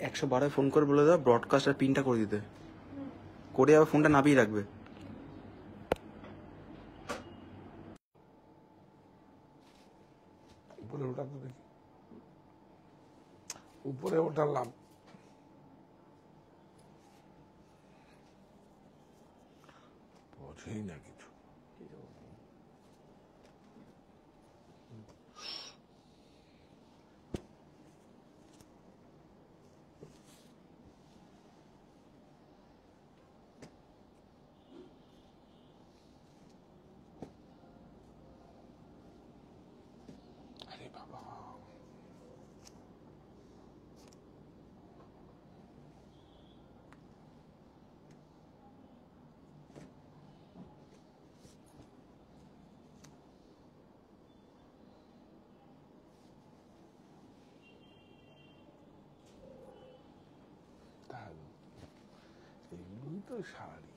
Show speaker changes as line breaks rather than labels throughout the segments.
112 phone করে বলে দাও ব্রডকাস্টার পিনটা করে দিতে, করে আবার ফোনটা নামিয়ে রাখবে।
উপরে ওঠাতে দেখি, উপরে ওঠালাম, বোঝেই না কিছু। আরে বাবা, এগুলোই তো শাড়ি।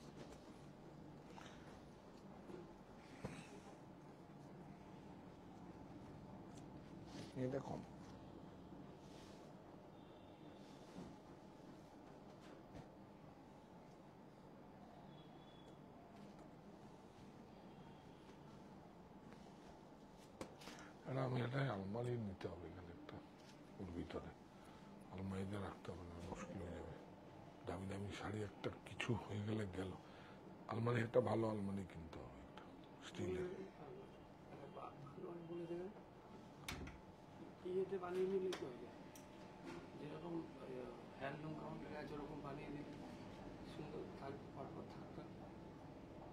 এটা কম। আমি এটাই আলমারি নিতে হবে, এখানে একটা ওর ভিতরে আলমারিতে রাখতে হবে, না মুশকিল হয়ে যাবে। দামি দামি শাড়ি একটা কিছু হয়ে গেলে গেল। আলমারি একটা ভালো আলমারি কিনতে হবে, একটা স্টিলের।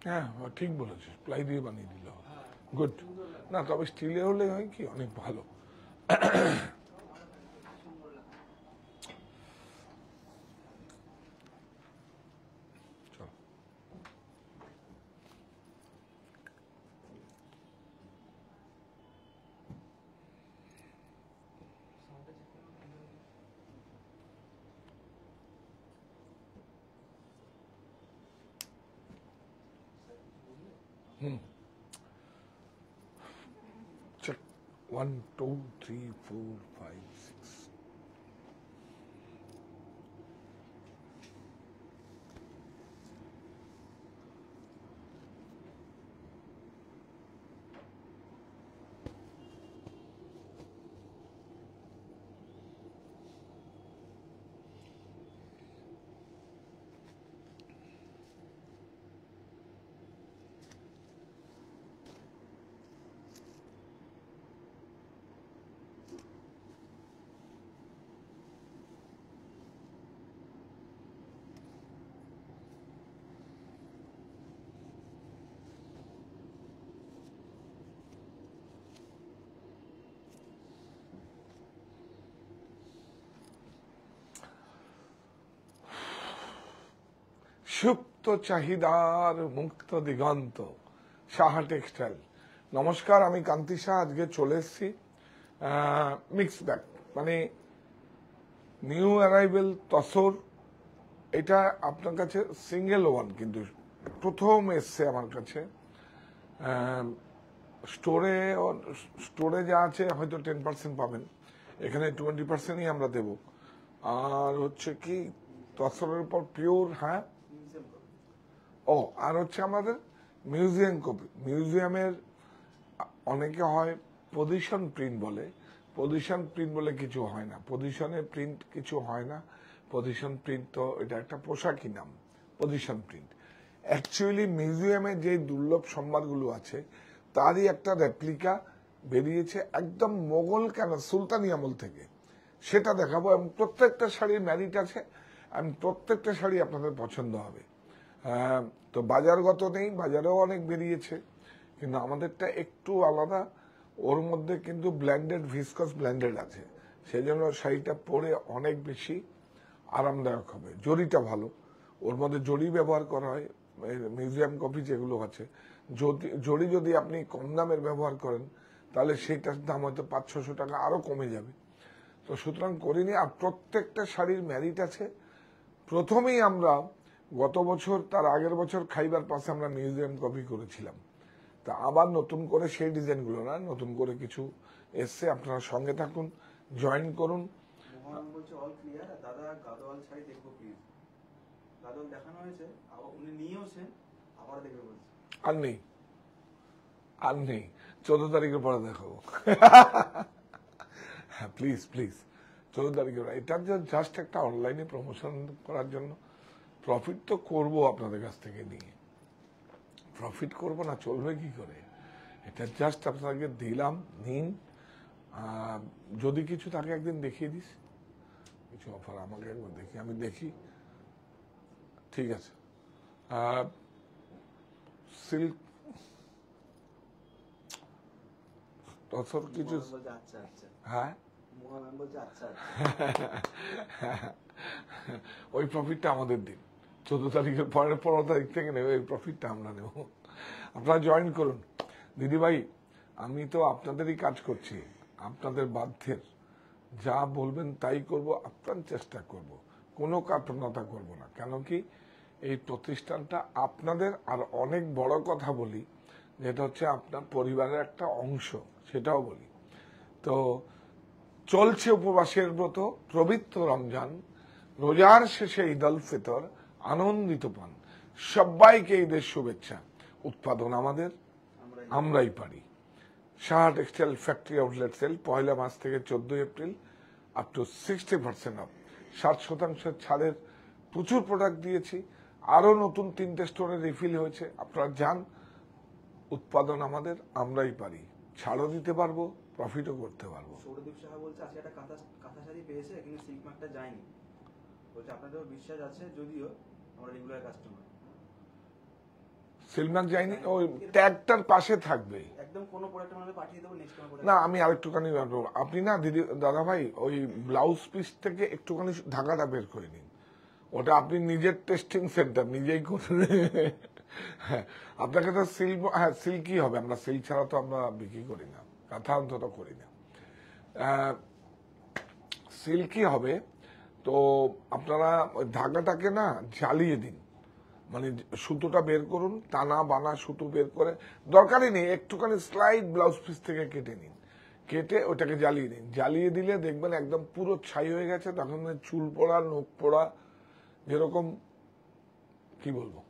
হ্যাঁ ঠিক বলেছিস, প্লাই দিয়ে বানিয়ে দিলে হবে। গুড। না তবে স্টিলে হলে হয় কি অনেক ভালো। চল check 1 2 3 4 5 6. সুপ্ত চাহিদার মুক্ত দিগন্ত, সাহা টেক্সটাইল। নমস্কার, আমি কান্তি শাহ। আজকে চলে এসেছি মিক্স ব্যাগ, মানে নিউ অ্যারাইভেল তসর। এটা আপনার কাছে সিঙ্গেল ওয়ান, কিন্তু প্রথম এসছে আমার কাছে। স্টোরে যা আছে হয়তো 10% পাবেন, এখানে 20%ই আমরা দেব। আর হচ্ছে কি তসরের উপর পিওর, হ্যাঁ। ও আর হচ্ছে আমাদের মিউজিয়াম কপি। মিউজিয়ামের অনেকে হয় পজিশন প্রিন্ট বলে, পজিশন প্রিন্ট বলে কিছু হয় না, পজিশনের প্রিন্ট কিছু হয় না। পজিশন প্রিন্ট তো এটা একটা পোশাকি নাম, পজিশন প্রিন্ট। অ্যাকচুয়ালি মিউজিয়ামে যে দুর্লভ সম্ভারগুলো আছে তারই একটা রেপ্লিকা বেরিয়েছে, একদম মোগল কেন সুলতানি আমল থেকে, সেটা দেখাবো। এবং প্রত্যেকটা শাড়ির ম্যারিট আছে, আমি প্রত্যেকটা শাড়ি আপনাদের পছন্দ হবে। তো বাজারগত নেই, বাজারেও অনেক বেরিয়েছে, কিন্তু আমাদেরটা একটু আলাদা। ওর মধ্যে কিন্তু ব্ল্যান্ডেড, ভিসকস ব্ল্যান্ডেড আছে, সেই জন্য শাড়িটা পরে অনেক বেশি আরামদায়ক হবে। জরিটা ভালো, ওর মধ্যে জরি ব্যবহার করা হয়। মিউজিয়াম কপি যেগুলো আছে, জরি যদি আপনি কম দামের ব্যবহার করেন তাহলে সেইটার দাম হয়তো 500-600 টাকা আরো কমে যাবে। তো সুতরাং করিনি। আর প্রত্যেকটা শাড়ির ম্যারিট আছে। প্রথমেই আমরা গত বছর, তার আগের বছর খাইবার পাশে আমরা মিউজিয়াম কপি করেছিলাম। তা আবার নতুন করে সেই ডিজাইনগুলো না, নতুন করে কিছু এসছে। আপনারা সঙ্গে থাকুন, জয়েন করুন।
আমি বলছি অল ক্লিয়ার, দাদা গাদোয়াল শাড়ি দেখবো প্লিজ। গাদোয়াল দেখানো হয়েছে, আবার উনি নিয়েওছেন, আবার দেখবে বলছে।
আর নেই, আর নেই, 14 তারিখের পরে দেখাবো। হ্যাঁ প্লিজ প্লিজ, 14 তারিখের পরে। এটা জাস্ট একটা অনলাইনে প্রমোশন করার জন্য। প্রফিট তো করবো আপনাদের কাছ থেকে নিয়ে, প্রফিট করব না চলবে কি করে? এটা জাস্ট আপনাকে দিলাম, নিন। যদি কিছু থাকে একদিন দেখিয়ে দিস, কিছু অফার আমাকে একবার দেখি, আমি দেখি। ঠিক আছে। সিল্ক তসর কিছু,
আচ্ছা আচ্ছা,
হ্যাঁ
মোহাম্মদ বলছে আচ্ছা আচ্ছা।
ওই প্রফিটটা আমাদের দিন, 14 তারিখের পরের 15 তারিখ থেকে নেবে, ওই প্রফিটটা আমরা নেব। আপনারা জয়েন করুন। দিদি ভাই, আমি তো আপনাদেরই কাজ করছি, আপনাদের বাধ্যের। যা বলবেন তাই করব, আপ্রাণ চেষ্টা করব, কোনো কার্পণ্যতা করব না। কেন কি, এই প্রতিষ্ঠানটা আপনাদের। আর অনেক বড় কথা বলি, যেটা হচ্ছে আপনার পরিবারের একটা অংশ, সেটাও বলি। তো চলছে উপবাসের ব্রত, পবিত্র রমজান, রোজার শেষে ঈদ উল ফিতর, আনন্দিত পান। সবাইকে ঈদের শুভেচ্ছা। উৎপাদন আমাদের, আমরাই পারি। Saha textile factory outlet sale 1 March থেকে 14 এপ্রিল আপ টু 60% অফ, 60% ছাড়ের প্রচুর প্রোডাক্ট দিয়েছি। আরো নতুন 3টে স্টোরে রিফিল হয়েছে। আপনারা যান, উৎপাদন আমাদের, আমরাই পারি। ছাড়ও দিতে পারবো, প্রফিটও করতে পারবো।
সৌরদীপ সাহা বলছে আজকে একটা কাঁথা শাড়ি পেয়েছে, কিন্তু সিল্ক মার্কটা যায়নি। বলছে আপনাদের বিশ্বাস আছে, যদিও আমরা রেগুলার কাস্টমার।
সিলমার্ক যায়নি, ওই ট্যাগটার পাশে থাকবে।
একদম কোনো প্রোডাক্ট আমরা পাঠিয়ে দেবো নেক্সট টাইম।
না, আমি আরেকটুখানি আপনি না দিদি, দাদা ভাই, ওই ব্লাউজ পিস থেকে একটুখানি ঢাকাটা বের করে নিন। ওটা আপনি নিজের টেস্টিং সেন্টার নিজেই করুন। হ্যাঁ, আপনাকে তো সিল্ক, হ্যাঁ সিল্কই হবে। আমরা সিল্ক ছাড়া তো আমরা বিক্রি করি না, কাঁথা অন্তত করি না, সিল্কই হবে। তো আপনারা ওই ধাগাটাকে না জ্বালিয়ে দিন, মানে সুতোটা বের করুন, টানা বানা সুতো বের করে, দরকারই নেই, একটুখানি স্লাইড ব্লাউজ পিস থেকে কেটে নিন, কেটে ওটাকে জ্বালিয়ে নিন। জ্বালিয়ে দিলে দেখবেন একদম পুরো ছাই হয়ে গেছে। তখন চুল পড়া, নখ পড়া, যেরকম কি বলবো,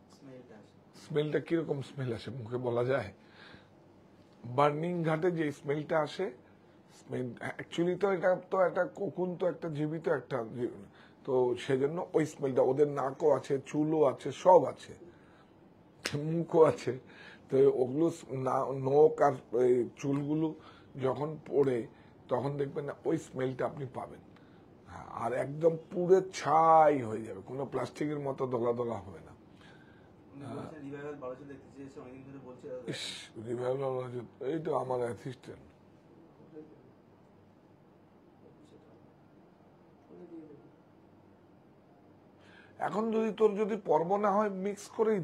স্মেলটা কিরকম স্মেল আসে মুখে বলা যায়? বার্নিং ঘাটে যে স্মেলটা আসে, স্মেল অ্যাকচুয়ালি তো এটা তো একটা কোকুন, তো একটা জীবিত একটা, তো সেজন্য ওই স্মেলটা। ওদের নাকও আছে, চুলও আছে, সব আছে, মুখও আছে। তো ওগুলো নখ আর চুলগুলো যখন পড়ে, তখন দেখবেন না ওই স্মেলটা আপনি পাবেন। আর একদম পুরো ছাই হয়ে যাবে, কোনো প্লাস্টিকের মতো দলা দলা হবে না। এই তো আমার অ্যাসিস্ট্যান্ট। এখন যদি তোর যদি পর্ব না হয়, মিক্স করেই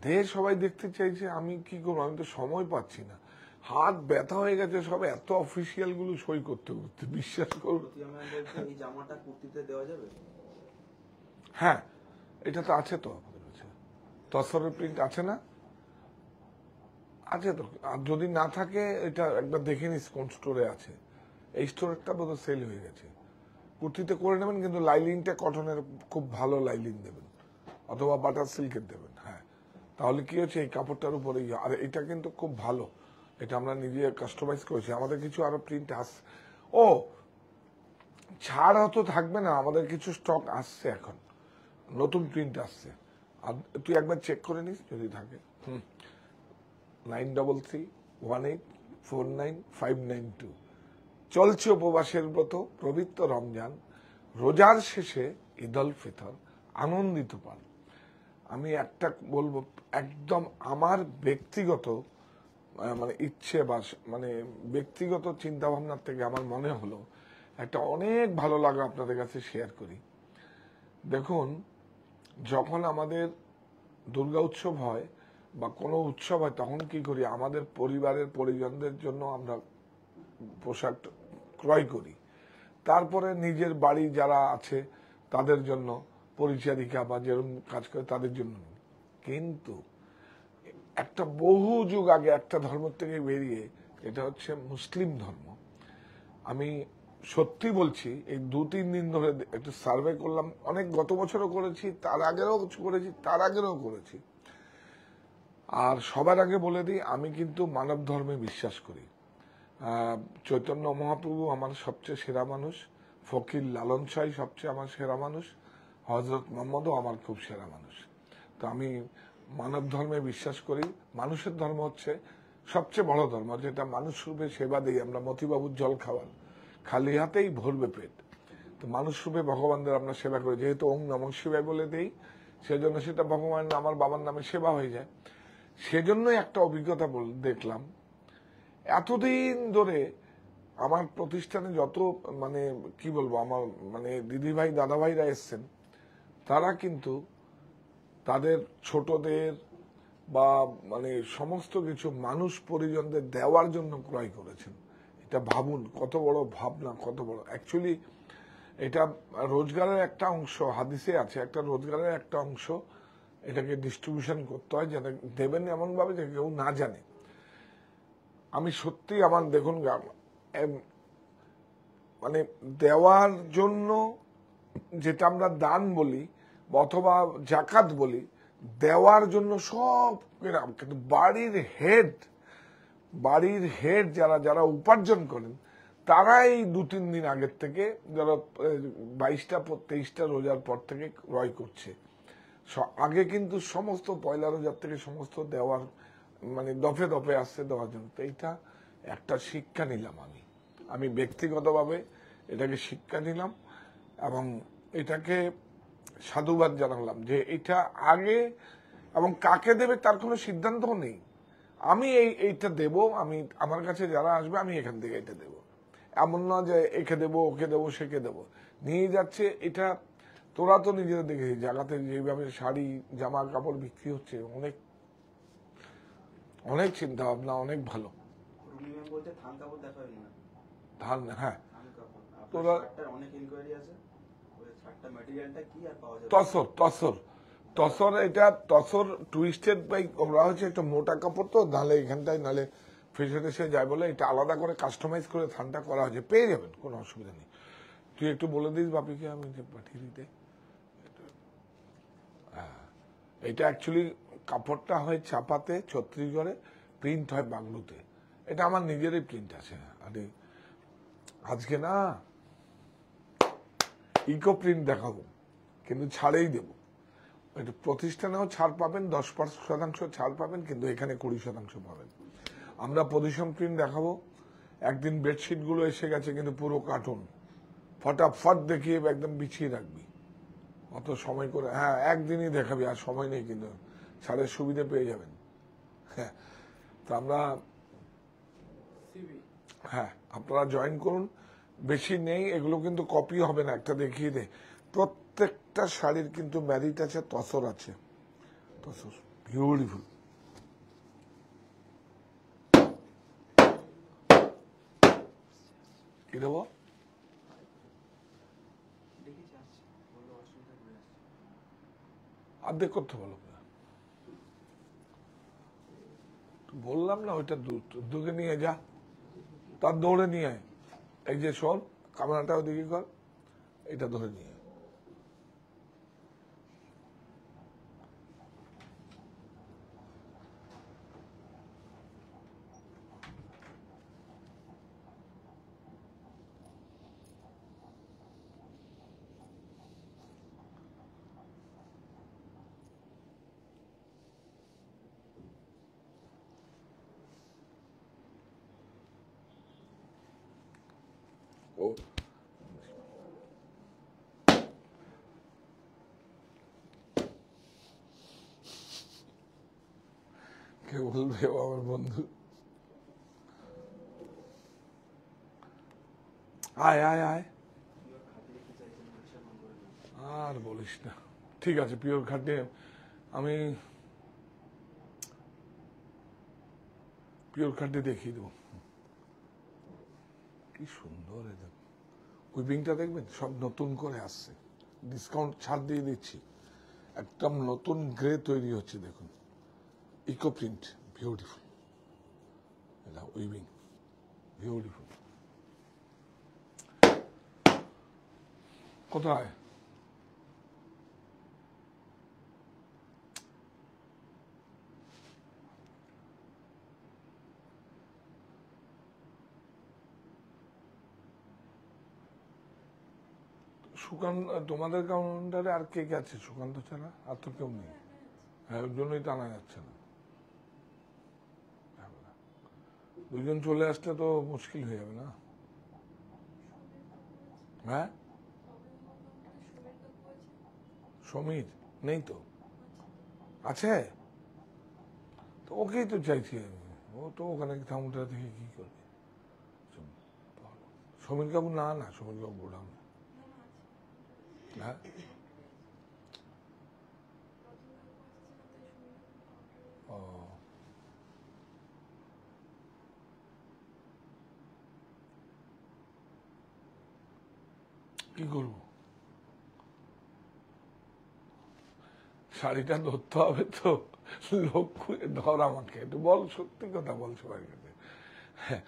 দে, সবাই দেখতে চাইছে। আমি কি করবো, আমি তো সময় পাচ্ছি না, হাত ব্যথা হয়ে গেছে সব, এত অফিসিয়াল গুলো সই করতে করতে, বিশ্বাস করবো।
এই জামাটা কুর্তিতে দেওয়া যাবে?
হ্যাঁ, এটা তো আছে তো আমাদের কাছে, তসরের প্রিন্ট আছে না? আছে তো। আর যদি না থাকে, এটা একবার দেখে নিস কোন স্টোরে আছে। এই স্টোরটা বোধহয় সেল হয়ে গেছে। কুর্তিতে করে নেবেন, কিন্তু লাইলিনটা কটনের খুব ভালো লাইলিন দেবেন, অথবা বাটার সিল্কের দেবেন। হ্যাঁ, তাহলে কি হচ্ছে, এই কাপড়টার উপরে। আর এটা কিন্তু খুব ভালো, এটা আমরা নিজে কাস্টমাইজ করেছি। আমাদের কিছু আরো প্রিন্ট আসছে। ও, ছাড় হয়তো থাকবে না, আমাদের কিছু স্টক আসছে এখন, নতুন প্রিন্ট আসছে। আর তুই একবার চেক করে নিস যদি থাকে। 9331849592। চলছে উপবাসের ব্রত, পবিত্র রমজান, রোজার শেষে ঈদ উল ফিতর, আনন্দিত পান। আমি একটা বলবো, একদম আমার ব্যক্তিগত মানে ইচ্ছে বা মানে ব্যক্তিগত চিন্তা ভাবনার থেকে আমার মনে হলো একটা অনেক ভালো লাগা আপনাদের কাছে শেয়ার করি। দেখুন, যখন আমাদের দুর্গা উৎসব হয় বা কোনো উৎসব হয়, তখন কি করি, আমাদের পরিবারের পরিজনদের জন্য আমরা পোশাক ক্রয় করি। তারপরে নিজের বাড়ি যারা আছে তাদের জন্য, পরিচারিকা বা যেরকম কাজ করে তাদের জন্য। কিন্তু একটা বহু যুগ আগে একটা ধর্ম থেকে বেরিয়ে, এটা হচ্ছে মুসলিম ধর্ম। আমি সত্যি বলছি, এই 2-3 দিন ধরে একটু সার্ভে করলাম, অনেক গত বছরও করেছি, তার আগেরও করেছি, তার আগেরও করেছি। আর সবার আগে বলে দিই, আমি কিন্তু মানব ধর্মে বিশ্বাস করি। চৈতন্য মহাপ্রভু আমার সবচেয়ে সেরা মানুষ, ফকির লালন সাই সবচেয়ে আমার সেরা মানুষ, হজরত মোহাম্মদও আমার খুব সেরা মানুষ। তো আমি মানব ধর্মে বিশ্বাস করি। মানুষের ধর্ম হচ্ছে সবচেয়ে বড় ধর্ম, যেটা মানুষ রূপে সেবা দিই আমরা। মতিবাবুর জল খাওয়ান, খালি হাতেই ভরবে পেট। তো মানুষ রূপে ভগবানদের আমরা সেবা করি, যেহেতু ওম নমঃ শিবায় বলে দেই, সেজন্য সেটা ভগবান আমার বাবার নামে সেবা হয়ে যায়। সেজন্যই একটা অভিজ্ঞতা দেখলাম, এতদিন ধরে আমার প্রতিষ্ঠানে যত মানে কি বলবো, আমার মানে দিদিভাই দাদাভাইরা এসছেন, তারা কিন্তু তাদের ছোটদের বা মানে সমস্ত কিছু মানুষ পরিজনদের দেওয়ার জন্য ক্রয় করেছেন। এটা ভাবুন কত বড় ভাবনা, কত বড়। অ্যাকচুয়ালি এটা রোজগারের একটা অংশ, হাদিসে আছে একটা রোজগারের একটা অংশ এটাকে ডিস্ট্রিবিউশন করতে হয়, যেটা দেবেন এমন ভাবে যে কেউ না জানে। আমি সত্যি আমার দেখুন মানে দেওয়ার জন্য, যেটা আমরা দান বলি অথবা জাকাত বলি, দেওয়ার জন্য সব এরকম। কিন্তু বাড়ির হেড যারা যারা উপার্জন করেন, তারা এই 2-3 দিন আগের থেকে, যারা 22টা 23টা রোজার পর থেকে ক্রয় করছে। আগে কিন্তু সমস্ত পয়লা রোজার থেকে সমস্ত দেওয়ার মানে দফে দফে আসছে দেওয়ার জন্য। তো এইটা একটা শিক্ষা নিলাম আমি ব্যক্তিগতভাবে এটাকে শিক্ষা নিলাম এবং এটাকে সাধুবাদ জানালাম যে এটা আগে, এবং কাকে দেবে তার কোনো সিদ্ধান্তও নেই। আমি এইটা দেব, আমি আমার কাছে যারা আসবে আমি এখান থেকে এটা দেব, এমন না যে একে দেবো ওকে দেবো সেকে দেবো। নিয়ে যাচ্ছে এটা, তোরা তো নিজেরা দেখেছি জায়গাতে যেভাবে শাড়ি জামা কাপড় বিক্রি হচ্ছে, অনেক অনেক চিন্তা ভাবনা, অনেক ভালো। ধান, হ্যাঁ, তোরা তসর এটা তসর টুইস্টেড বাই ওরা হচ্ছে একটা মোটা কাপড়, তো নাহলে এখানটায় নাহলে ফেসে টেসে যায় বলে এটা আলাদা করে কাস্টমাইজ করে ধানটা করা হয়েছে, পেয়ে যাবেন, কোনো অসুবিধা নেই। তুই একটু বলে দিস বাপিকে আমি পাঠিয়ে দিতে। এটা অ্যাকচুয়ালি কাপড়টা হয় চাপাতে, ছত্রিশগড়ে, প্রিন্ট হয় বাংলুতে। এটা আমার নিজেরই প্রিন্ট আছে। আরে আজকে না ইকো প্রিন্ট দেখাবো, কিন্তু ছাড়েই দেবো। এটা প্রতিষ্ঠানেও ছাড় পাবেন, 10% ছাড় পাবেন, কিন্তু এখানে 20% পাবেন। আমরা পজিশন প্রিন্ট দেখাবো। একদিন বেডশিট গুলো এসে গেছে কিন্তু পুরো কার্টুন, ফটাফট দেখিয়ে একদম বিছিয়ে রাখবি, অত সময় করে। হ্যাঁ, একদিনই দেখাবি, আর সময় নেই, কিন্তু ছাড়ের সুবিধা পেয়ে যাবেন। হ্যাঁ, তো আমরা, হ্যাঁ, আপনারা জয়েন করুন। বেশি নেই, এগুলো কিন্তু কপি হবে না, একটা দেখিয়ে দে। প্রত্যেকটা শাড়ির কিন্তু ম্যারিট আছে, তসর আছে, তসর বিউটিফুল। কি দেবো? অর্ধেক করতে বলো, বললাম না ওইটা দুকে নিয়ে যা, তার দৌড়ে নিয়ে আয়। এই যে শোন, ক্যামেরাটা ওদিকে কর, এটা ধরে নিয়ে ও। কে বলবে ও আমার বন্ধু? আয় আয় আয়, আর বলিস না। ঠিক আছে, পিওর খাটে আমি পিওর খাটে দেখিয়ে দেবো। কি সুন্দর এটা, উইপিংটা দেখবেন সব নতুন করে আসছে, ডিসকাউন্ট ছাড় দিয়ে দিচ্ছি, একদম নতুন গ্রে তৈরি হচ্ছে। দেখুন, ইকো প্রিন্ট, বিউটিফুল, এটা উইভিং, বিউটিফুল। কোথায়? সুকান্ত, তোমাদের কাউন্টারে আর কে কে আছে সুকান্ত ছাড়া? আর তো কেউ নেই। হ্যাঁ, ওর জন্যই টানা যাচ্ছে না। দুজন চলে আসলে তো মুশকিল হয়ে যাবে না? হ্যাঁ, সমীর নেই তো? আছে তো, ওকেই তো চাইছি আমি। ও তো ওখানে কাউন্টার থেকে কি করবে? সমীর কাকু না, না সমীর কাকু গোডাউন। হ্যাঁ, ও কি করবো? শাড়িটা ধরতে হবে তো, লোক ধর আমাকে একটু বল, সত্যি কথা বল সবাই কাছে। হ্যাঁ,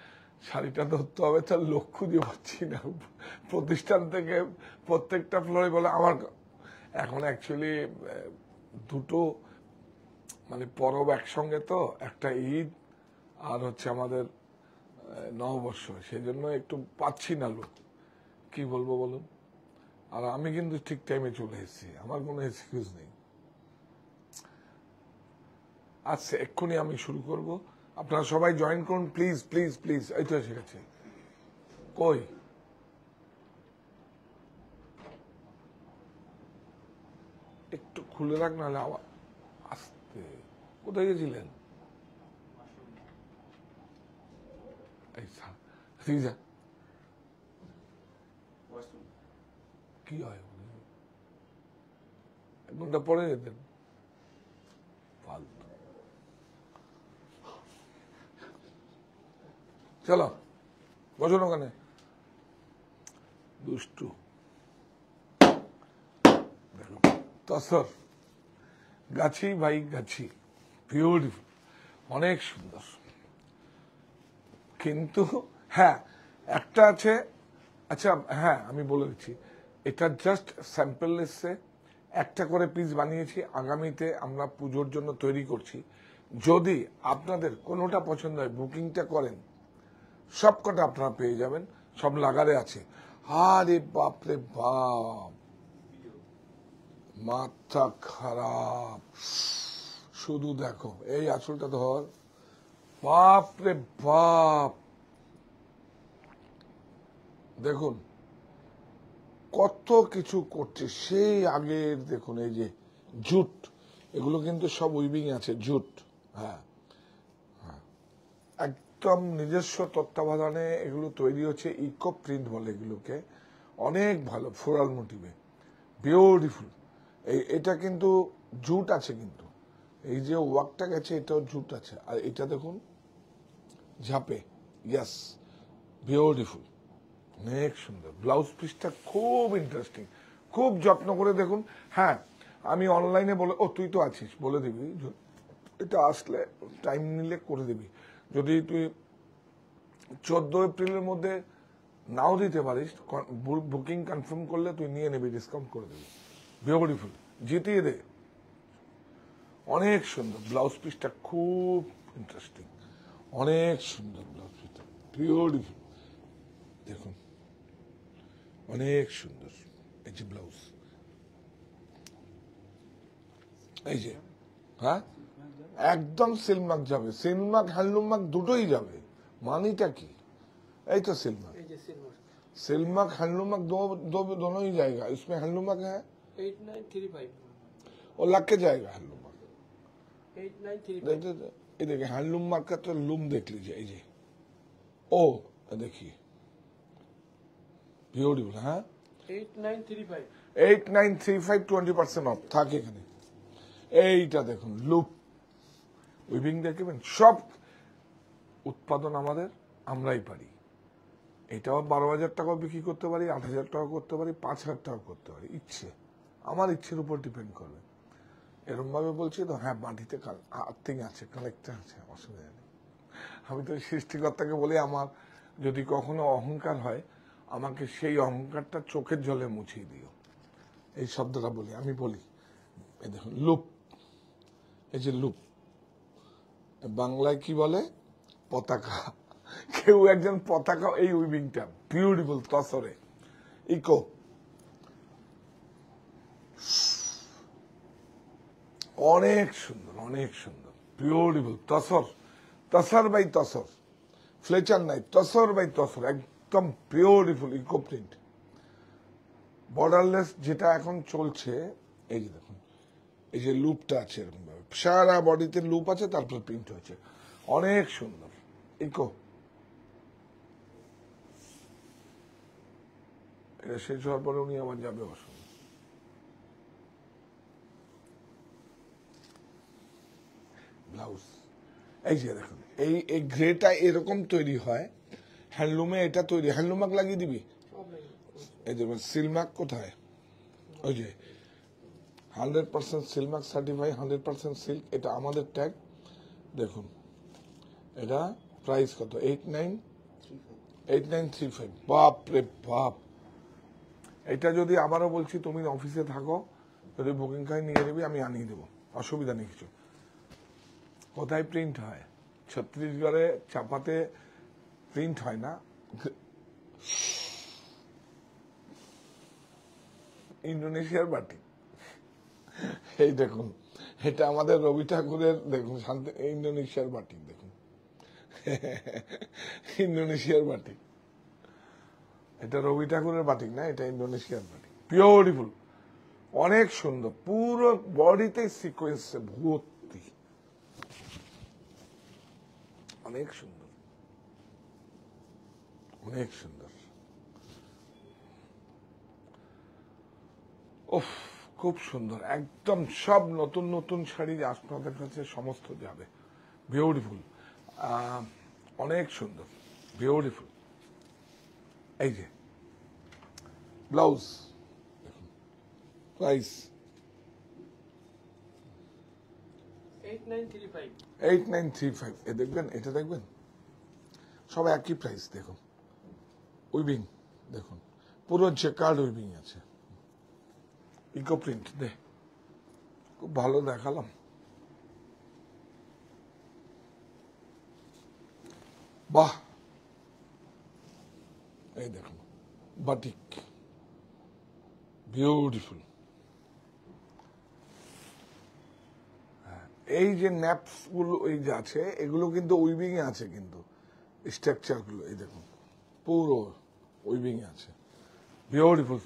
শাড়িটা ধরতে হবে, তার লোক খুঁজে পাচ্ছি না। প্রতিষ্ঠান থেকে প্রত্যেকটা ফ্লোরে বলে আমার। এখন অ্যাকচুয়ালি দুটো মানে পরব একসঙ্গে, তো একটা ঈদ আর হচ্ছে আমাদের নববর্ষ, সেই জন্য একটু পাচ্ছি না লোক। কি বলবো বলুন? আর আমি কিন্তু ঠিক টাইমে চলে এসেছি, আমার কোনো এক্সকিউজ নেই। আচ্ছা, এক্ষুনি আমি শুরু করব, আপনারা সবাই জয়েন করুন প্লিজ প্লিজ প্লিজ। এই তো এসে গেছে। কই একটু খুলে রাখ, নাহলে আবার আসতে। কোথায় গেছিলেন? এই যা, কি হয়? 1 ঘন্টা পরে যেতেন। ফালতু। চলো বসুন ওখানে, দুষ্টু। তসর গাছি ভাই, গাছি বিউটিফুল, অনেক সুন্দর। কিন্তু হ্যাঁ, একটা আছে। আচ্ছা হ্যাঁ, আমি বলে দিচ্ছি, এটা জাস্ট স্যাম্পল এসছে, একটা করে পিস বানিয়েছি। আগামীতে আমরা পুজোর জন্য তৈরি করছি। যদি আপনাদের কোনোটা পছন্দ হয়, বুকিংটা করেন, সব কটা আপনারা পেয়ে যাবেন। সব লাগারে আছে। আরে বাপরে বাপ, মাথা খারাপ। শুধু দেখো, এই আসলটা ধর, বাপরে বাপ। দেখুন কত কিছু করছে সেই আগের। দেখুন এই যে জুট, এগুলো কিন্তু সব উইভিং আছে, জুট। হ্যাঁ, একদম নিজস্ব তত্ত্বাবধানে এগুলো তৈরি হচ্ছে। ইকো প্রিন্ট বলে এগুলোকে, অনেক ভালো ফ্লোরাল মোটিভে, বিউটিফুল। এটা কিন্তু জুট আছে, কিন্তু এই যে ওয়ার্কটা গেছে এটাও জুট আছে। আর এটা দেখুন ঝাপে, ইয়াস, বিউটিফুল, অনেক সুন্দর। ব্লাউজ পিসটা খুব ইন্টারেস্টিং, খুব যত্ন করে দেখুন। হ্যাঁ, আমি অনলাইনে বলে, ও তুই তো আছিস, বলে দিবি এটা আসলে টাইম নিলে করে দিবি। যদি তুই 14 এপ্রিলের মধ্যে নাও দিতে পারিস, বুকিং কনফার্ম করলে তুই নিয়ে নিবি, ডিসকাউন্ট করে দিবি। বিউটিফুল, জিতিয়ে দে। অনেক সুন্দর ব্লাউজ পিসটা, খুব ইন্টারেস্টিং, অনেক সুন্দর ব্লাউজ পিসটা, বিউটিফুল। দেখুন অনেক সুন্দর। এই যে ব্লাউজ, এই যে, হ্যাঁ একদম সিল্ক মার্ক যাবে, সিল্ক মার্ক হ্যান্ডলুম মার্ক দুটোই যাবে। মানিটা কি? এই তো सिल्क मार्क हैंडलूम मार्क दोनों ही जाएगा। इसमें हैंडलूम मार्क है
8935
और लग के जाएगा हैंडलूम मार्क।
8935
ये देखिए हैंडलूम मार्क का तो लूम देख लीजिए, ये ओ देखिए ब्यूटीफुल। हाँ
8935
8935 20% অফ থাকে এখানে। এইটা দেখুন লুপ উইভিং দেখবেন, সব উৎপাদন আমাদের, আমরাই পারি। এটাও 12,000 টাকা বিক্রি করতে পারি, 8,000 টাকা করতে পারি, 5,000 টাকা করতে পারি, ইচ্ছে, আমার ইচ্ছের উপর ডিপেন্ড করবে। এরকম ভাবে বলছি তো, হ্যাঁ মাটিতে আর্থিং আছে, কালেক্টর আছে, অসুবিধা নেই। আমি তো সৃষ্টিকর্তাকে বলি, আমার যদি কখনো অহংকার হয়, আমাকে সেই অহংকারটা চোখের জলে মুছিয়ে দিও। এই শব্দটা বলি, আমি বলি। এই দেখুন লুপ, এই যে লুপ, বাংলায় কি বলে? পতাকা। কেউ একজন পতাকা, এই উইভিংটা বিউটিফুল তসরে ইকো, অনেক সুন্দর, অনেক সুন্দর, বিউটিফুল তসর, তসর বাই তসর, ফ্লেচার নাই, তসর বাই তসর, একদম বিউটিফুল ইকো প্রিন্ট, বর্ডারলেস যেটা এখন চলছে। এই যে দেখুন, এই যে লুপটা আছে এরকম ভাবে, সারা বডিতে লুপ আছে, তারপর প্রিন্ট হয়েছে, অনেক সুন্দর ইকো। এটা শেষ হওয়ার পরে উনি আবার যাবে অসম। ব্লাউজ এই যে দেখুন, এই গ্রেটা এরকম তৈরি হয় হ্যান্ডলুমে, এটা তৈরি, হ্যান্ডলুম মার্ক লাগিয়ে দিবি। এই যে সিল মার্ক কোথায়? ওই যে 100% সিল মার্ক সার্টিফাই, 100% সিল্ক, এটা আমাদের ট্যাগ। দেখুন এটা প্রাইস কত? 8935। বাপ রে বাপ! এটা যদি আবারও বলছি, তুমি অফিসে থাকো, যদি বুকিং খাই নিয়ে নিবি, আমি আনিয়ে দেবো, অসুবিধা নেই কিছু। কোথায় প্রিন্ট হয়? ছত্তিশগড়ে চাপাতে প্রিন্ট হয় না, ইন্দোনেশিয়ার বাটি। এই দেখুন, এটা আমাদের রবি ঠাকুরের, দেখুন শান্তি, ইন্দোনেশিয়ার বাটি দেখুন, ইন্দোনেশিয়ার বাটি। এটা রবি ঠাকুরের বাটিক না, এটা ইন্দোনেশিয়ার বাটিক, বিউটিফুল, অনেক সুন্দর, পুরো বডিতে সিকোয়েন্সে ভর্তি, অনেক সুন্দর, অনেক সুন্দর। উফ, খুব সুন্দর, একদম সব নতুন নতুন শাড়ি আপনাদের কাছে সমস্ত যাবে, বিউটিফুল, অনেক সুন্দর, বিউটিফুল। এই যে ব্লাউজ, প্রাইস 8935। এ দেখবেন, এটা দেখবেন, সব একই প্রাইস। দেখুন উইভিং, দেখুন পুরো জেকার্ড উইভিং আছে, ইকো প্রিন্ট। খুব ভালো দেখালাম। বাহ, এই দেখুন বাটিক, বিউটিফুল। এই যে ন্যাপস গুলো এই যে আছে, এগুলো কিন্তু উইভিং এ আছে, কিন্তু স্ট্রাকচার গুলো এই দেখুন পুরো উইভিং এ আছে, বিউটিফুল।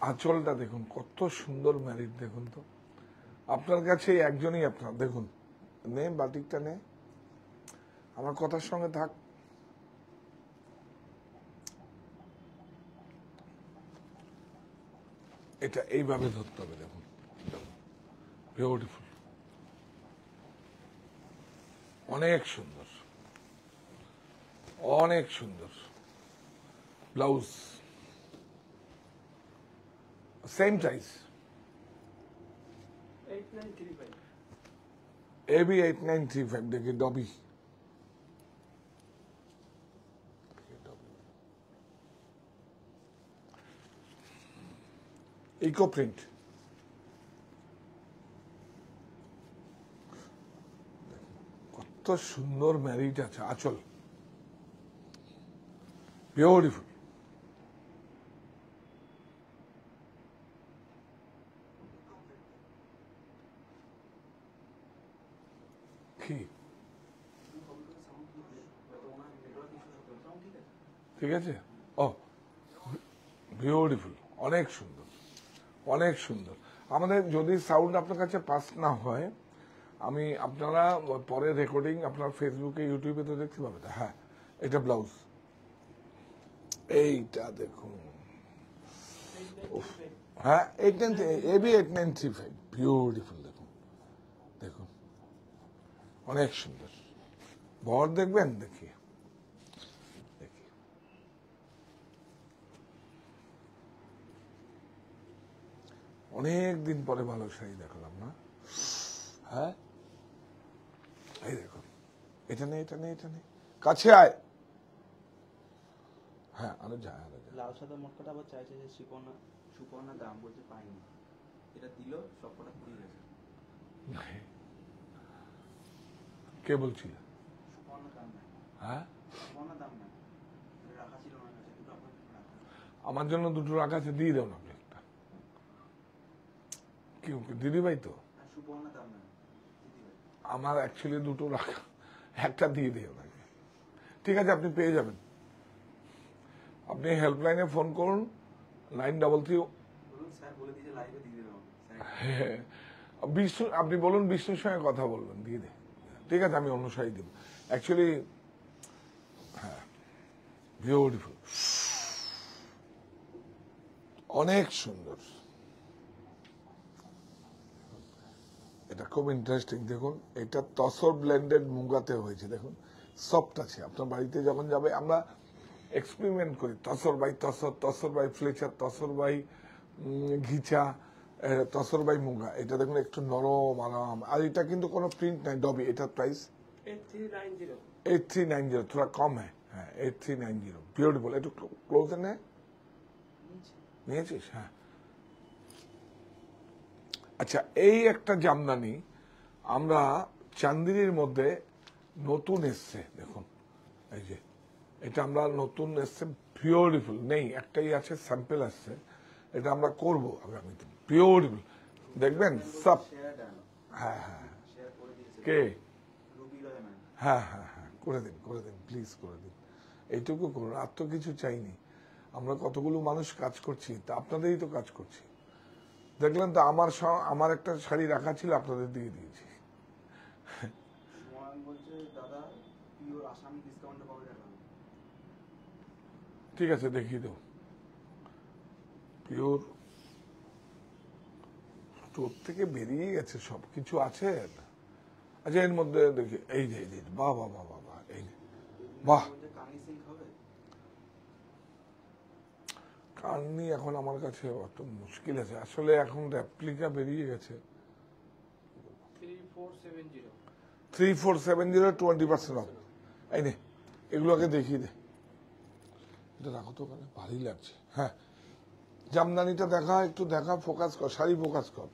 আঁচলটা দেখুন কত সুন্দর ম্যারিড, দেখুন তো। আপনার কাছে একজনই, আপনার দেখুন, নে বাটিকটা নে, আমার কথার সঙ্গে থাক। এটা এইভাবে ধরতে হবে, দেখুন বিউটিফুল, অনেক সুন্দর, অনেক সুন্দর। Blouse same price, AB 8935। দেখি ডবি, ইকো প্রিন্ট, কত সুন্দর ম্যারিড আছে, আঁচল বিউটিফুল। কি ঠিক আছে? ও বিউটিফুল, অনেক সুন্দর, অনেক সুন্দর। আমাদের যদি সাউন্ড আপনার কাছে পাস না হয়, আমি আপনারা পরে রেকর্ডিং আপনার ফেসবুকে ইউটিউবে তো দেখতে পাবেন। হ্যাঁ, এটা ব্লাউজ, এইটা দেখুন, হ্যাঁ এবি 8935, বিউটিফুল। দেখুন, দেখুন অনেক সুন্দর, বর দেখবেন, দেখি দেখি, অনেক দিন পরে ভালো শাড়ি দেখালাম না? হ্যাঁ, এই দেখুন, এটা নেই, এটা নেই, এটা নেই, কাছে আয়। হ্যাঁ আরো যায় আরো যায়।
লাল সাদা মটকাটা আবার চাইছে যে সুপর্ণা দাম বলতে পাইনি, এটা দিল সব কটা পুড়িয়ে গেছে।
কে বলছিল?
সুপর্ণা দাম নাই,
হ্যাঁ
সুপর্ণা দাম নাই, এটা রাখা ছিল ওনার কাছে, দুটো আপনার রাখা।
আমার জন্য দুটো রাখা আছে, দিয়ে দাও না একটা। কি দিদি ভাই তো
আর সুপর্ণা দাম নাই দিদি ভাই।
আমার অ্যাকচুয়ালি দুটো রাখা, একটা দিয়ে দিও নাকি। ঠিক আছে, আপনি পেয়ে যাবেন। আপনি হেল্পলাইনে ফোন করুন 933।
বলুন স্যার বলে দিয়েছে লাইভে দিয়ে দেবেন স্যার।
বিষ্ণু, আপনি বলুন বিষ্ণুর সঙ্গে কথা বলবেন, দিয়ে দে। ঠিক আছে, আমি অনুসারী দেব অ্যাকচুয়ালি। হ্যাঁ, বিউটিফুল, অনেক সুন্দর। এটা খুব ইন্টারেস্টিং। দেখুন, এটা তসর ব্লেন্ডেড মুগাতে হয়েছে। দেখুন সফট আছে। আপনার বাড়িতে যখন যাবে, আমরা এক্সপেরিমেন্ট করি তসর বাই তসর, তসর বাই ফ্লেচার, তসর বাই ঘিচা, তসর বাই মুগা। এটা দেখুন একটু নরম আরাম। আর এটা কিন্তু কোনো প্রিন্ট নাই, ডবি। এটার প্রাইস
8390
8390। थोड़ा कम है। হ্যাঁ 8390, বিউটিফুল। একটু ক্লোজে নে, নিয়েছিস? হ্যাঁ। আচ্ছা, এই একটা জামদানি আমরা চান্দিনীর মধ্যে নতুন এসছে। দেখুন এই যে এটা আমরা নতুন এসছে, বিউটিফুল। নেই, একটাই আছে, স্যাম্পল আসছে। এটা আমরা করবো আগামীতে। বিউটিফুল, দেখবেন সব।
শেয়ার ডান,
হ্যাঁ হ্যাঁ,
শেয়ার করে দিয়েছে
কে?
রুবি রহমান।
হ্যাঁ হ্যাঁ হ্যাঁ, করে দিন করে দিন, প্লিজ করে দিন। এইটুকু করুন, আর তো কিছু চাইনি। আমরা কতগুলো মানুষ কাজ করছি, তা আপনাদেরই তো কাজ করছি। দেখলেন তো, আমার একটা শাড়ি রাখা ছিল, আপনাদের দিয়ে দিয়েছি।
সুমন বলছে দাদা পিওর আসামি ডিসকাউন্টে পাবে দেখাবো।
ঠিক আছে, দেখিয়ে দেবো। পিওর স্টোর থেকে বেরিয়ে গেছে, সব কিছু আছে। আচ্ছা, এর মধ্যে দেখি, এই যে এই যে, বাহ বাহ বাহ বাহ বাহ, এই যে, বাহ।
বলছে কানি সিল্ক হবে।
কারণই এখন আমার কাছে অত মুশকিল আছে আসলে। এখন রেপ্লিকা বেরিয়ে গেছে।
3470
3470, 20% অফ। এই নে, এগুলোকে দেখিয়ে দে। এটা রাখো তো ওখানে, ভারী লাগছে। হ্যাঁ, জামদানিটা দেখা, একটু দেখা, ফোকাস কর, শাড়ি ফোকাস কর।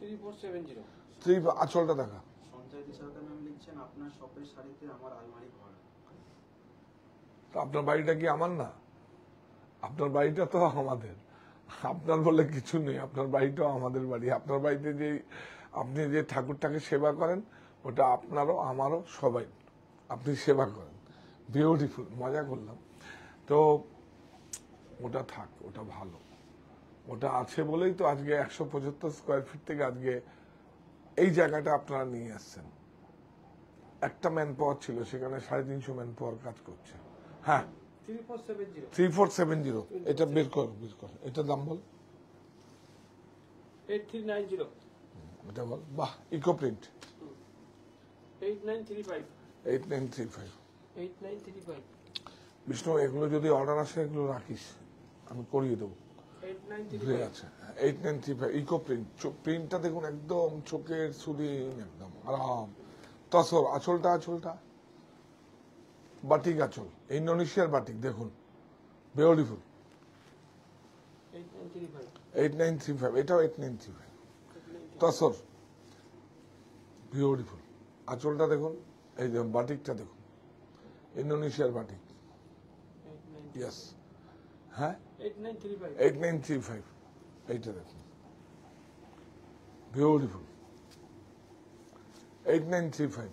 3470
আঁচলটা দেখা।
সঞ্চয় সরকার ম্যাম লিখছেন আপনার শপের শাড়িতে আমার আলমারি ভরা।
তো আপনার বাড়িটা কি আমার না? আপনার বাড়িটা তো আমাদের। আপনার বলে কিছু নেই, আপনার বাড়িটাও আমাদের বাড়ি। আপনার বাড়িতে যে আপনি যে ঠাকুরটাকে সেবা করেন, ওটা আপনারও আমারও সবাই। আপনি সেবা করেন, বিউটিফুল। মজা করলাম তো। ওটা থাক, ওটা ভালো। ওটা আছে বলেই তো আজকে 175 স্কোয়ার ফিট থেকে আজকে এই জায়গাটা আপনারা নিয়ে আসছেন। একটা ম্যান পাওয়ার ছিল, সেখানে 350 ম্যান পাওয়ার কাজ করছে। হ্যাঁ,
3470
3470। এটা বের কর, বের কর। এটার দাম বল।
8390
এটা বল। বাহ, ইকো প্রিন্ট
8935
8935।
8935
বিষ্ণু, এগুলো যদি অর্ডার আসে, এগুলো রাখিস, আমি করিয়ে দেবো।
8935
আছে 8935 ইকো প্রিন্ট। প্রিন্টটা দেখুন, একদম চোখের সুদিন, একদম আরাম। তসর আঁচলটা, আঁচলটা বাটিক আঁচল, ইন্দোনেশিয়ার বাটিক। দেখুন, বিউটিফুল।
8935
8935, এটাও 8935। তসর বিউটিফুল। আঁচলটা দেখুন, এই যে বাটিকটা দেখুন, ইন্দোনেশিয়ার বাটিক। ইয়েস, হ্যাঁ
8935
8935। এইটা দেখুন, বিউটিফুল। 8935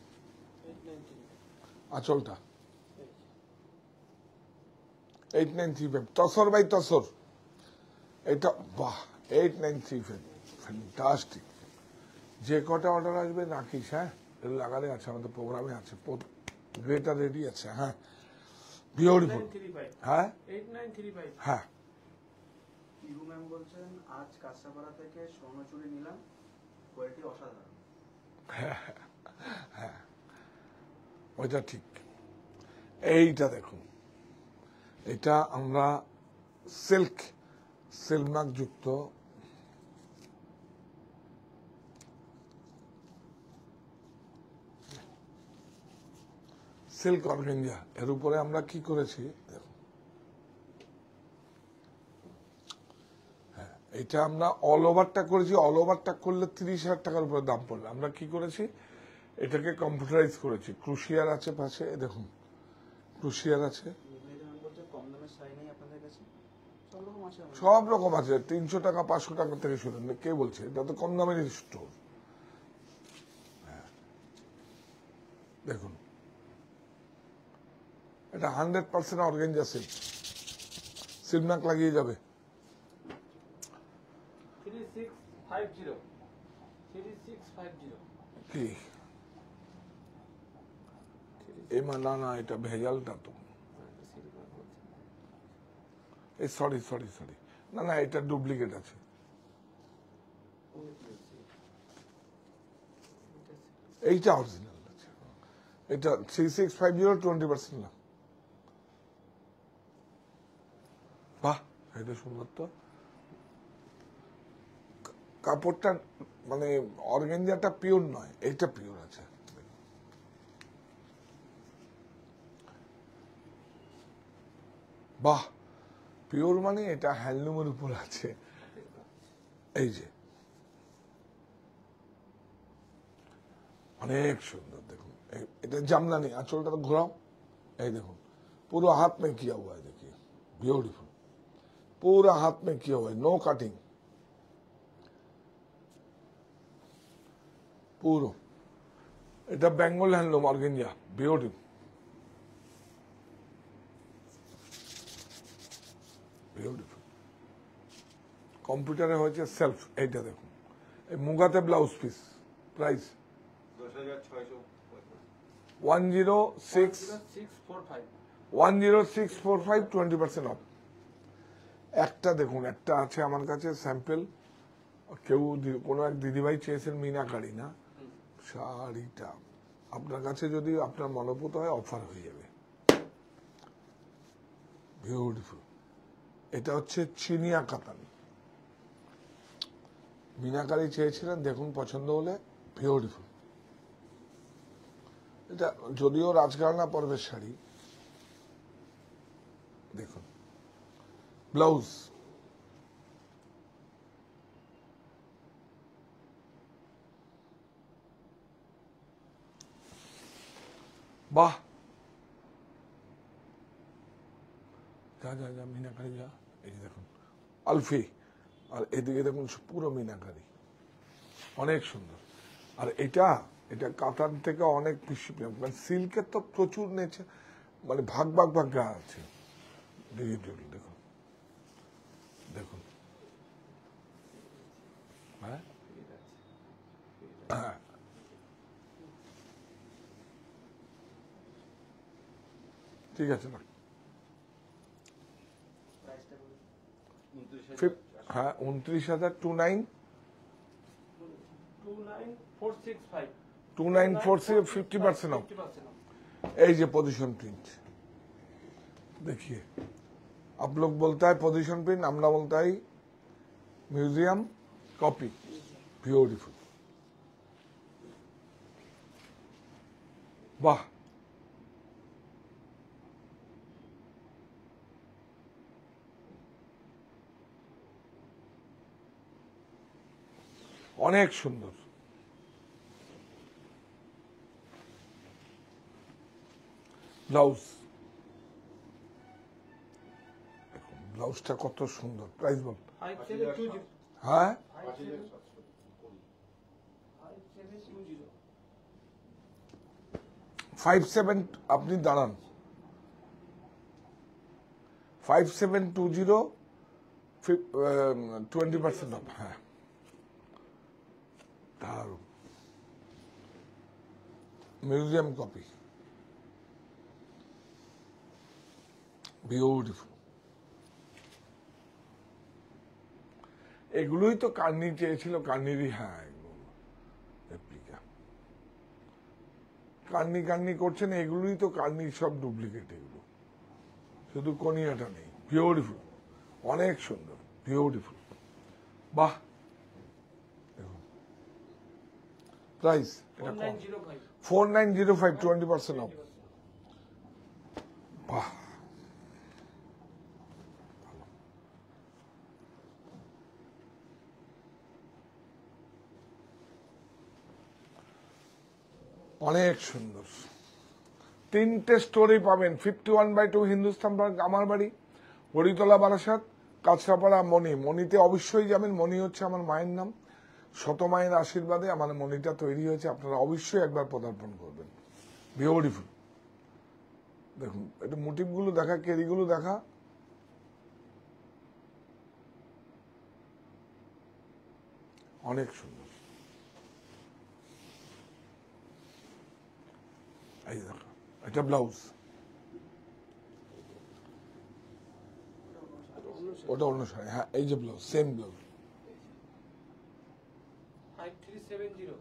আঁচলটা। 8935 তসর বাই তসর। এটা বাহ, 8935 ফ্যান্টাস্টিক। যে কটা অর্ডার আসবে রাখিস। হ্যাঁ, লাগালে আছে, আমাদের প্রোগ্রামে আছে, গ্রেটা রেডি আছে। হ্যাঁ, বিউটিফুল।
8935
হ্যাঁ
8935
হ্যাঁ,
ইরু ম্যাম বলছেন আজ কাঁচরাপাড়া থেকে স্বর্ণচুরি নিলাম, কোয়ালিটি অসাধারণ।
ওইটা ঠিক। এইটা দেখুন, এটা আমরা সিল্ক যুক্ত সিল্ক অর্গানজা, এর উপরে আমরা কি করেছি দেখুন, হ্যাঁ এটা আমরা অল ওভারটা করেছি। অল ওভারটা করলে 30,000 টাকার উপরে দাম পড়বে। আমরা কি করেছি, এটাকে কম্পিউটারাইজ করেছি। ক্রুশিয়ার আছে পাশে, দেখুন ক্রুশিয়ার আছে,
এমনিতে ম্যাম বলছে কম দামের শাড়ি নেই আপনাদের কাছে? সব রকম আছে আমাদের।
সব রকম আছে। 300 টাকা 500 টাকা থেকে শুরু। কে বলছে? এটা তো কম দামের স্টোর। দেখুন এটা 100% অর্গানজা সিল্ক, সিলমাক লাগিয়ে যাবে।
3650 3650
কি না না, এটা ভেজালটা তো, এই সরি সরি সরি, না না এটা ডুপ্লিকেট আছে। এইটা অরিজিনাল আছে। এটা 3650 20% না। বাহ, এটা সুন্দর তো। কাপড়টা মানে অর্গানজাটা পিওর নয়, এইটা পিওর আছে। বাহ, পিওর মানে এটা হ্যান্ডলুমের উপর আছে। এই যে অনেক সুন্দর, দেখুন এটা জামদানি। আঁচলটা তো ঘোরাও, এই দেখুন পুরো हाथ में किया हुआ है, देखिए ब्यूटीफुल, पूरा हाथ में किया हुआ है, नो कटिंग, পুরো। এটা Bengal handloom organza, beautiful beautiful. কম্পিউটারে হয়েছে সেলফ। এইটা দেখুন, এই মুগাতে ব্লাউজ পিস, প্রাইস
10645
10645, 20% অফ। একটা দেখুন, একটা আছে আমার কাছে স্যাম্পল, কেউ কোনো এক দিদিভাই চেয়েছেন মিনাকারি না, শাড়িটা আপনার কাছে যদি আপনার মনোভূত হয় অফার হয়ে যাবে। বিউটিফুল। এটা হচ্ছে চিনিয়া কাতান, মিনাকারি চেয়েছিলেন, দেখুন পছন্দ হলে, বিউটিফুল। এটা যদিও রাজঘরানা পর্বের শাড়ি, দেখুন ব্লাউজ, বাহ, যা যা যা মিনাকারি যা। এই যে দেখুন আলফি, আর এদিকে দেখুন পুরো মিনাকারি, অনেক সুন্দর। আর এটা এটা কাতান থেকে অনেক বেশি, মানে সিল্কের তো প্রচুর নেছে, মানে ভাগ ভাগ ভাগ গা আছে। দেখুন দেখুন, হ্যাঁ হ্যাঁ, ঠিক আছে না,
প্রাইসটা বলুন।
হ্যাঁ 29,000,
29465
2946, 50% অফ।
50% off।
এই যে पोजीशन प्रिंट, देखिए आप लोग बोलता है पोजीशन प्रिंट, আমরা बोलता है म्यूजियम कॉपी। ब्यूटीफुल, বাহ, অনেক সুন্দর। ব্লাউজ দেখুন, ব্লাউজটা কত সুন্দর। প্রাইস বল।
5720
হ্যাঁ
5720
57, আপনি দাঁড়ান, 5720, 20% অফ। হ্যাঁ দারুন, মিউজিয়াম কপি, বিউটিফুল। এগুলোই তো কার্নি চেয়েছিল, কার্নিরই। হ্যাঁ এগুলো রেপ্লিকা, কার্নি করছেন, এগুলোই তো কার্নির সব ডুপ্লিকেট। এগুলো শুধু কোনিয়াটা নেই। বিউটিফুল, অনেক সুন্দর, বিউটিফুল। বাহ, দেখুন প্রাইস
4905
4905, 20% অফ। বাহ, অনেক সুন্দর। তিনটে স্টোরি পাবেন। 51/2 হিন্দুস্তান পার্ক, আমার বাড়ি, হরিতলা, বারাসাত, কাঁচরাপাড়া, মণি। মণিতে অবশ্যই যাবেন। মণি হচ্ছে আমার মায়ের নাম। শত মায়ের আশীর্বাদে আমার মণিটা তৈরি হয়েছে। আপনারা অবশ্যই একবার পদার্পণ করবেন। বিউটিফুল। দেখুন একটু মোটিভগুলো দেখা, কেরিগুলো দেখা। অনেক সুন্দর। এই দেখো, এটা ব্লাউজ, ওটা অন্য শাড়ি। হ্যাঁ, এই যে ব্লাউজ, সেম ব্লাউজ।
5370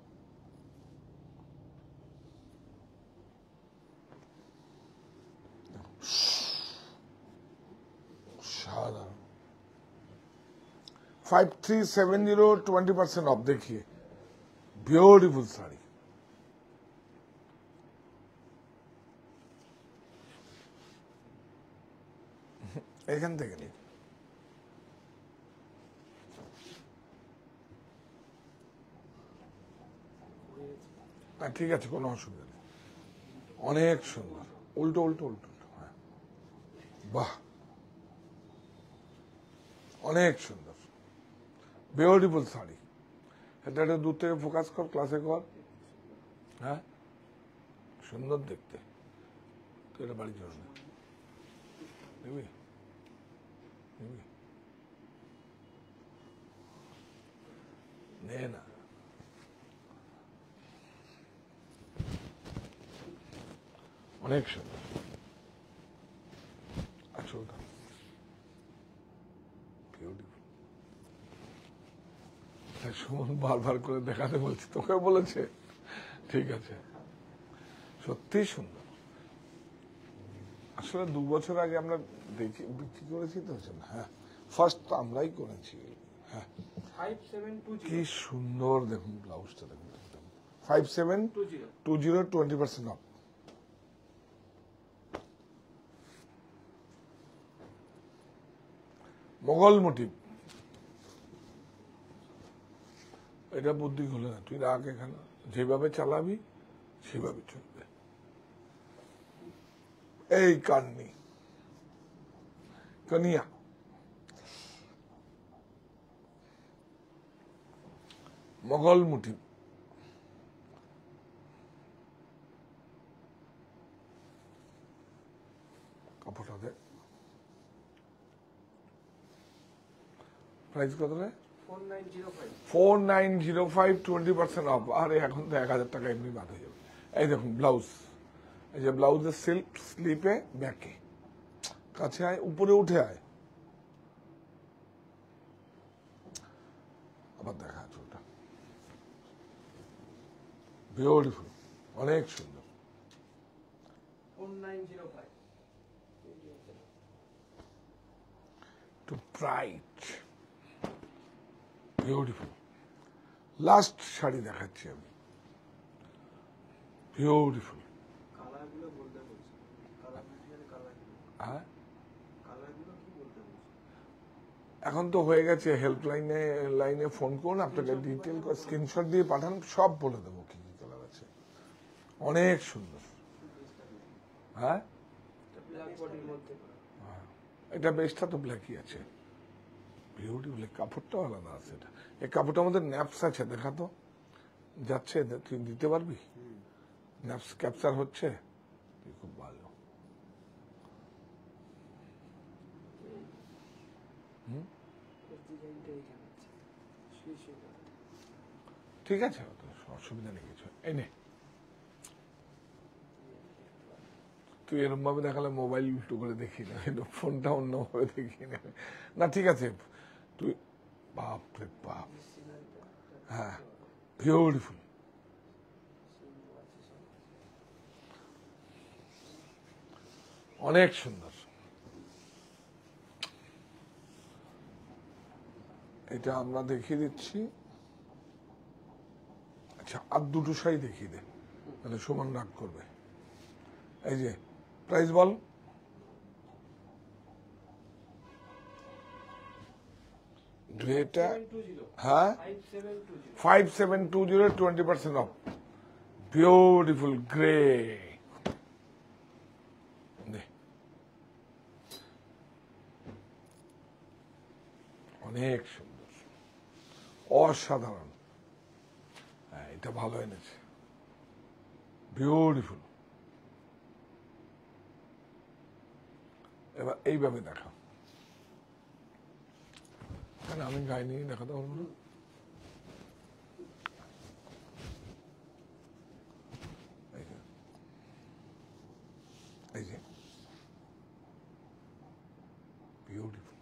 সাধারণ 5370, 20% অফ। देखिए ब्यूटीफुल साड़ी। এখান থেকে নিন। ঠিক আছে, কোনো অসুবিধা নেই। অনেক সুন্দর। উল্টো উল্টো উল্টো উল্টো। হ্যাঁ, বাহ, অনেক সুন্দর। বিউটিফুল শাড়ি। এটা একটু দূর থেকে ফোকাস কর, ক্লাসে কর। হ্যাঁ, সুন্দর দেখতে। তো এটা বাড়ি চল না, নিবি নিবি, নে না। অনেক সুন্দর। আচ্ছা, ওটা বিউটিফুল। সুমন বারবার করে দেখাতে বলছি, তোকে বলেছে। ঠিক আছে, সত্যি সুন্দর। আসলে 2 বছর আগে আমরা দেখি বিক্রি করেছি তো। হ্যাঁ, ফার্স্ট তো আমরাই করেছি। হ্যাঁ,
5720
কি সুন্দর। দেখুন ব্লাউজটা দেখুন, একদম 5720, 20% অফ। মোগল মোটিভ। এটা বুদ্ধি হলো না, তুই রাখ এখানে। যেভাবে চালাবি সেভাবে চলবে। এই কান্নি কনিয়া, মোগল মোটিভ। কাপড়টা দেখ। প্রাইস কত রে?
4905
4905, 20% অফ। আরে এখন তো 1000 টাকা এমনি বাদ হয়ে যাবে। এই দেখুন ব্লাউজ, এই যে ব্লাউজের সিল্ক, স্লিপে, ব্যাকে। কাছে আয়, উপরে উঠে আয়। আবার দেখা আছে ওটা। বিউটিফুল, অনেক সুন্দর।
4905
two bright, beautiful. Last sari দেখাচ্ছি আমি। বিউটিফুল।
কালারগুলো বলতে বলছি, কালার ম্যাটেরিয়াল কালারগুলো,
হ্যাঁ,
কালারগুলো কি বলতে বলছি।
এখন তো হয়ে গেছে। লাইনে ফোন করুন, আপনাকে ডিটেল স্ক্রিনশট দিয়ে পাঠান, সব বলে দেবো কি কি কালার আছে। অনেক সুন্দর। হ্যাঁ,
ব্ল্যাক বডির মধ্যে।
এটা বেস্টটা তো ব্ল্যাকই আছে। বিউটিফুল। কাপড়টাও আলাদা আছে। এটা, এই কাপড়টার মধ্যে ন্যাপস আছে, দেখা তো যাচ্ছে। তুই দিতে পারবি? ন্যাপস ক্যাপচার হচ্ছে। তুই খুব ভালো।
ডিজাইনটা এখানে আছে, সুই করা।
ঠিক আছে, অত অসুবিধা নেই কিছু। এই নে, তুই এরকম ভাবে দেখালে মোবাইল উল্টো করে দেখি না, ফোনটা অন্যভাবে দেখি না। না ঠিক আছে, তুই বাপ রে বাপ। হ্যাঁ, বিউটিফুল। অনেক সুন্দর। এটা আমরা দেখিয়ে দিচ্ছি। আচ্ছা, আর দুটো শাড়ি দেখিয়ে দে, তাহলে সমান রাগ করবে। এই যে প্রাইস বল। গ্রেটা
5720
হ্যাঁ
5720
5720 20% অফ বিউটিফুল গ্রে অনেক সুন্দর অসাধারণ হ্যাঁ এটা ভালো এনেছে বিউটিফুল এবার এইভাবে দেখা কেন আমি গায়ে নিয়ে দেখাতে পারবো না এই যে, এই যে বিউটিফুল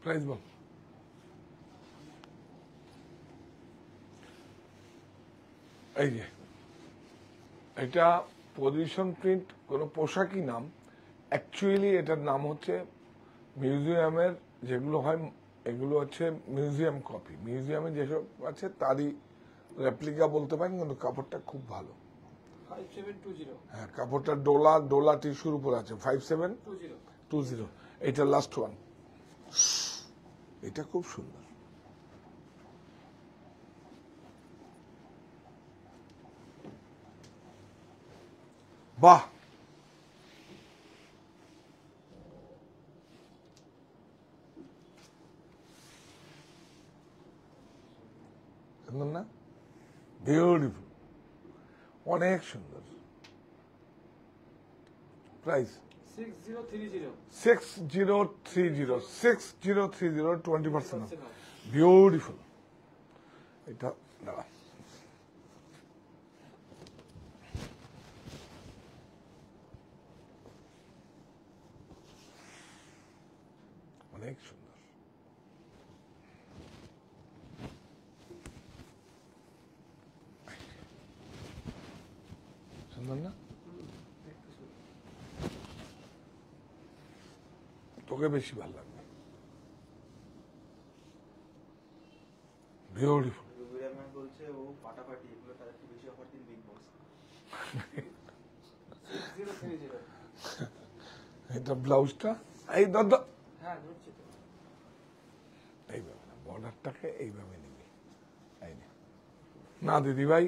প্রাইস বল এই যে এটা পজিশন প্রিন্ট কোনো পোশাকই নাম অ্যাকচুয়ালি এটার নাম হচ্ছে মিউজিয়ামের যেগুলো হয় এগুলো হচ্ছে মিউজিয়াম কপি মিউজিয়ামে যেসব আছে তারই রেপ্লিকা বলতে পারেন কিন্তু কাপড়টা খুব ভালো
5720
হ্যাঁ কাপড়টা ডোলা টিস্যুর উপর আছে 5720 এটা লাস্ট ওয়ান এটা খুব সুন্দর বাহ সুন্দর না বিউটিফুল অনেক সুন্দর প্রাইস
6030
6030 20% বিউটিফুল এটা দাঁড়া অনেক সুন্দর সুন্দর না তোকে বেশি ভালো লাগবে বিউটিফুল
রবিরা ম্যাম বলছে ও পাটাপাটি এগুলো তার একটু বেশি অফার দিন বিগ বস
6030
এটা ব্লাউজটা এই দাদা
হ্যাঁ ধরছি তো
এইভাবে না বর্ডারটাকে এইভাবে নিবি এই নে। না দিদি ভাই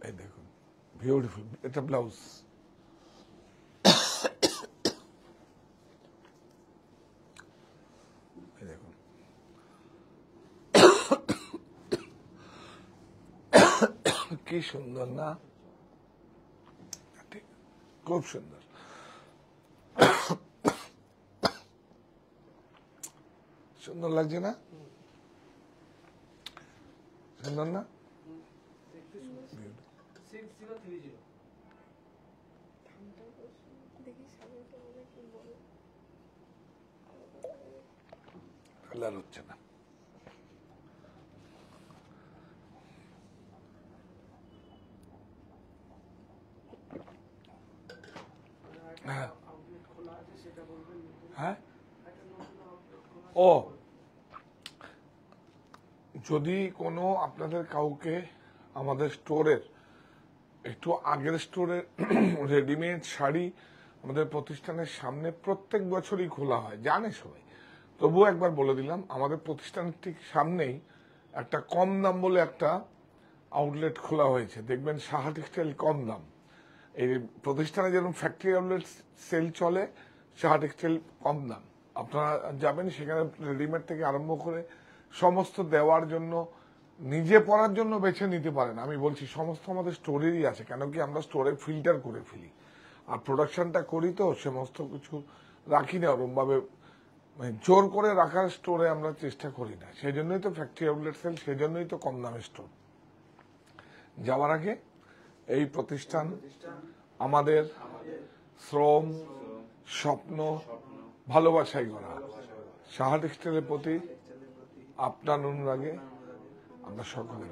এই দেখুন বিউটিফুল এটা ব্লাউজ এই দেখুন কি সুন্দর না ঠিক খুব সুন্দর সুন্দর লাগছে না সুন্দর না
6030
কালার হচ্ছে না হ্যাঁ
আউটলেট খোলা আছে সেটা বলবেন নতুন
হ্যাঁ
একটা নতুন আউটলেট খোলা
ও যদি কোনো আপনাদের কাউকে আমাদের স্টোরের একটু আগের স্টোরের রেডিমেড শাড়ি আমাদের প্রতিষ্ঠানের সামনে প্রত্যেক বছরই খোলা হয় জানে সবাই তবুও একবার বলে দিলাম আমাদের প্রতিষ্ঠানের ঠিক সামনেই একটা কম দাম বলে একটা আউটলেট খোলা হয়েছে দেখবেন সাহা টেক্সটাইল কম দাম এই প্রতিষ্ঠানে যেরকম ফ্যাক্টরি আউটলেট সেল চলে সাহা টেক্সটাইল কম দাম আপনারা যাবেন সেখানে রেডিমেড থেকে আরম্ভ করে সমস্ত দেওয়ার জন্য নিজে পড়ার জন্য বেছে নিতে পারেন আমি বলছি সমস্ত আমাদের স্টোরেরই আছে কেন কি আমরা স্টোরে ফিল্টার করে ফেলি আর প্রোডাকশনটা করি তো সমস্ত কিছু রাখি না ওরকম ভাবে মানে জোর করে রাখার স্টোরে আমরা চেষ্টা করি না সেই জন্যই তো ফ্যাক্টরি আউটলেট সেল সেই জন্যই তো কম দামের স্টোর যাওয়ার আগে এই প্রতিষ্ঠান আমাদের শ্রম স্বপ্ন ভালোবাসাই করা সাহা টেক্সটাইলের প্রতি আপনার অনুরাগে আমরা সকলে